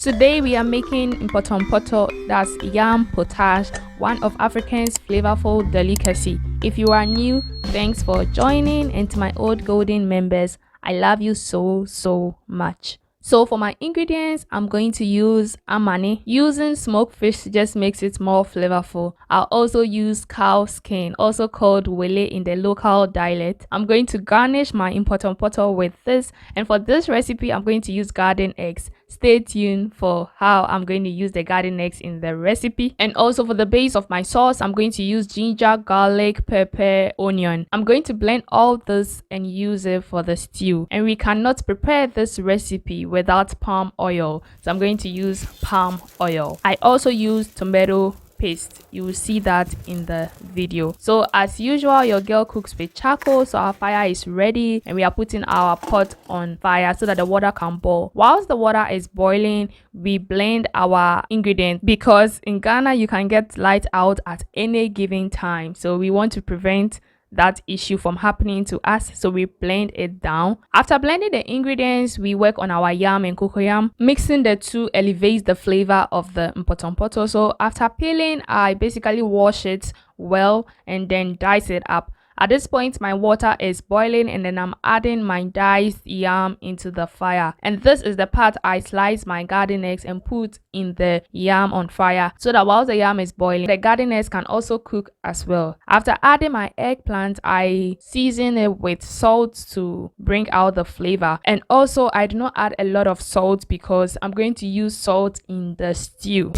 Today we are making Mpotompoto, that's yam pottage, one of Africa's flavorful delicacy. If you are new, thanks for joining, and to my old golden members, I love you so much. So for my ingredients, I'm going to use amani. Using smoked fish just makes it more flavorful. I'll also use cow skin, also called wele in the local dialect. I'm going to garnish my Mpotompoto with this, and for this recipe, I'm going to use garden eggs. Stay tuned for how I'm going to use the garden eggs in the recipe. And also for the base of my sauce, I'm going to use ginger, garlic, pepper, onion. I'm going to blend all this and use it for the stew. And we cannot prepare this recipe without palm oil, so I'm going to use palm oil. I also use tomato paste. You will see that in the video. So as usual, your girl cooks with charcoal, so our fire is ready and we are putting our pot on fire so that the water can boil. Whilst the water is boiling, we blend our ingredients, because in Ghana you can get light out at any given time, so we want to prevent that issue from happening to us, so we blend it down. After blending the ingredients, we work on our yam and cocoyam. Mixing the two elevates the flavor of the Mpotompoto. So after peeling, I basically wash it well and then dice it up. At this point, my water is boiling, and then I'm adding my diced yam into the fire. And this is the part I slice my garden eggs and put in the yam on fire, so that while the yam is boiling, the garden eggs can also cook as well. After adding my eggplant, I season it with salt to bring out the flavor. And also, I do not add a lot of salt because I'm going to use salt in the stew.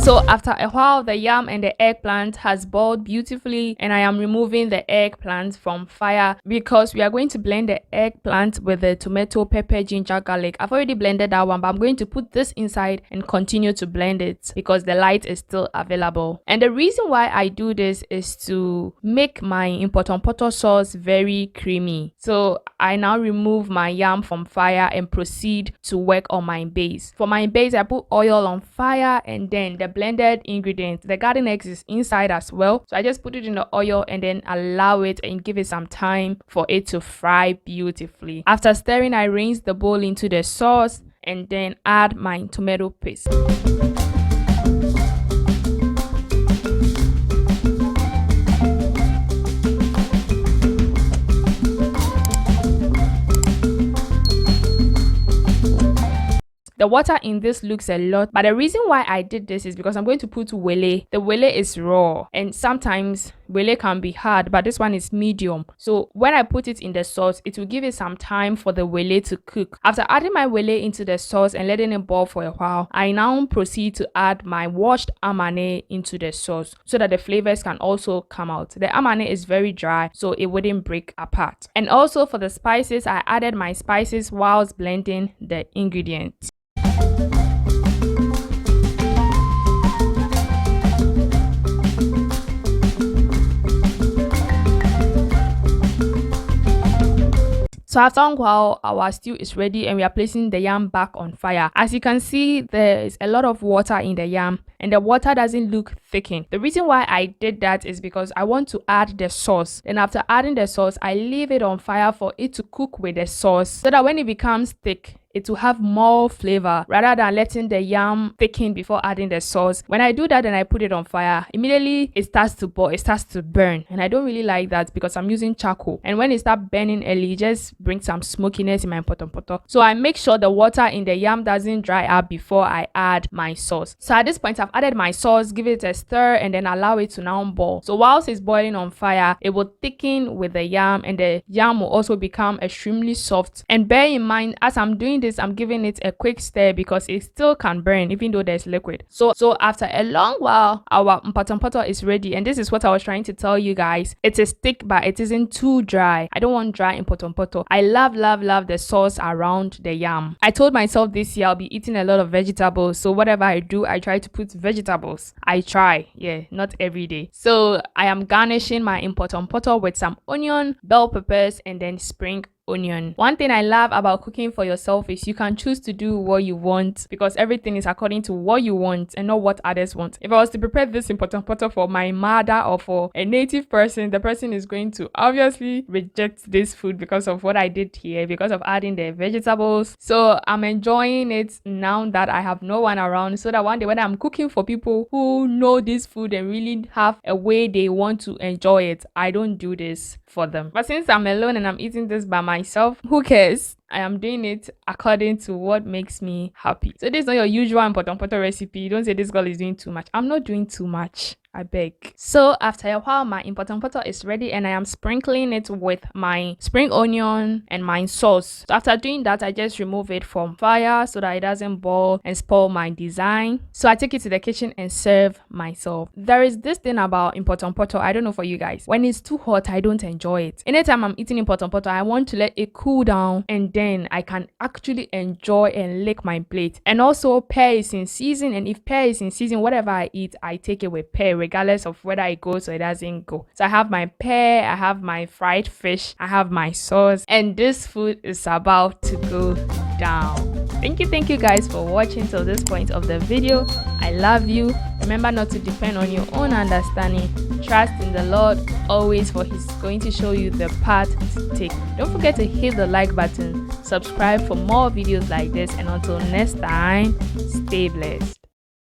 So after a while, the yam and the eggplant has boiled beautifully, and I am removing the eggplant from fire because we are going to blend the eggplant with the tomato, pepper, ginger, garlic. I've already blended that one, but I'm going to put this inside and continue to blend it because the light is still available. And the reason why I do this is to make my Mpotompoto sauce very creamy. So I now remove my yam from fire and proceed to work on my base. For my base, I put oil on fire, and then the blended ingredients, the garden eggs, is inside as well. So I just put it in the oil and then allow it and give it some time for it to fry beautifully. After stirring, I rinse the bowl into the sauce and then add my tomato paste. The water in this looks a lot, but the reason why I did this is because I'm going to put wele. The wele is raw, and sometimes wele can be hard, but this one is medium. So when I put it in the sauce, it will give it some time for the wele to cook. After adding my wele into the sauce and letting it boil for a while, I now proceed to add my washed amani into the sauce so that the flavors can also come out. The amani is very dry, so it wouldn't break apart. And also for the spices, I added my spices whilst blending the ingredients. So after a while, our stew is ready and we are placing the yam back on fire. As you can see, there is a lot of water in the yam and the water doesn't look thickened. The reason why I did that is because I want to add the sauce. And after adding the sauce, I leave it on fire for it to cook with the sauce so that when it becomes thick, it will have more flavor rather than letting the yam thicken before adding the sauce. When I do that and I put it on fire, immediately it starts to boil, it starts to burn. And I don't really like that because I'm using charcoal. And when it starts burning early, it just brings some smokiness in my Mpotompoto. So I make sure the water in the yam doesn't dry up before I add my sauce. So at this point, I've added my sauce, give it a stir, and then allow it to now boil. So whilst it's boiling on fire, it will thicken with the yam, and the yam will also become extremely soft. And bear in mind, as I'm doing this, I'm giving it a quick stir because it still can burn even though there's liquid. So after a long while, our Mpotompoto is ready, and this is what I was trying to tell you guys. It is thick, but it isn't too dry. I don't want dry Mpotompoto. I love the sauce around the yam. I told myself this year I'll be eating a lot of vegetables, so whatever I do, I try to put vegetables. I try, yeah, not every day. So I am garnishing my Mpotompoto with some onion, bell peppers, and then spring onion. One thing I love about cooking for yourself is you can choose to do what you want because everything is according to what you want and not what others want. If I was to prepare this Mpotompoto for my mother or for a native person, the person is going to obviously reject this food because of what I did here, because of adding the vegetables. So I'm enjoying it now that I have no one around, so that one day when I'm cooking for people who know this food and really have a way they want to enjoy it, I don't do this for them. But since I'm alone and I'm eating this by myself, who cares? I am doing it according to what makes me happy. So this is not your usual Mpotompoto recipe. Don't say this girl is doing too much. I'm not doing too much, I beg. So after a while, my Mpotompoto is ready and I am sprinkling it with my spring onion and my sauce. So after doing that, I just remove it from fire so that it doesn't boil and spoil my design. So I take it to the kitchen and serve myself. There is this thing about Mpotompoto, I don't know for you guys. When it's too hot, I don't enjoy it. Anytime I'm eating Mpotompoto, I want to let it cool down and then I can actually enjoy and lick my plate. And also, pear is in season, and if pear is in season, whatever I eat, I take it with pear regardless of whether it goes or it doesn't go. So I have my pear, I have my fried fish, I have my sauce, and this food is about to go down. Thank you guys for watching till this point of the video. I love you. Remember not to depend on your own understanding. Trust in the Lord always, for He's going to show you the path to take. Don't forget to hit the like button, subscribe for more videos like this, and until next time, stay blessed.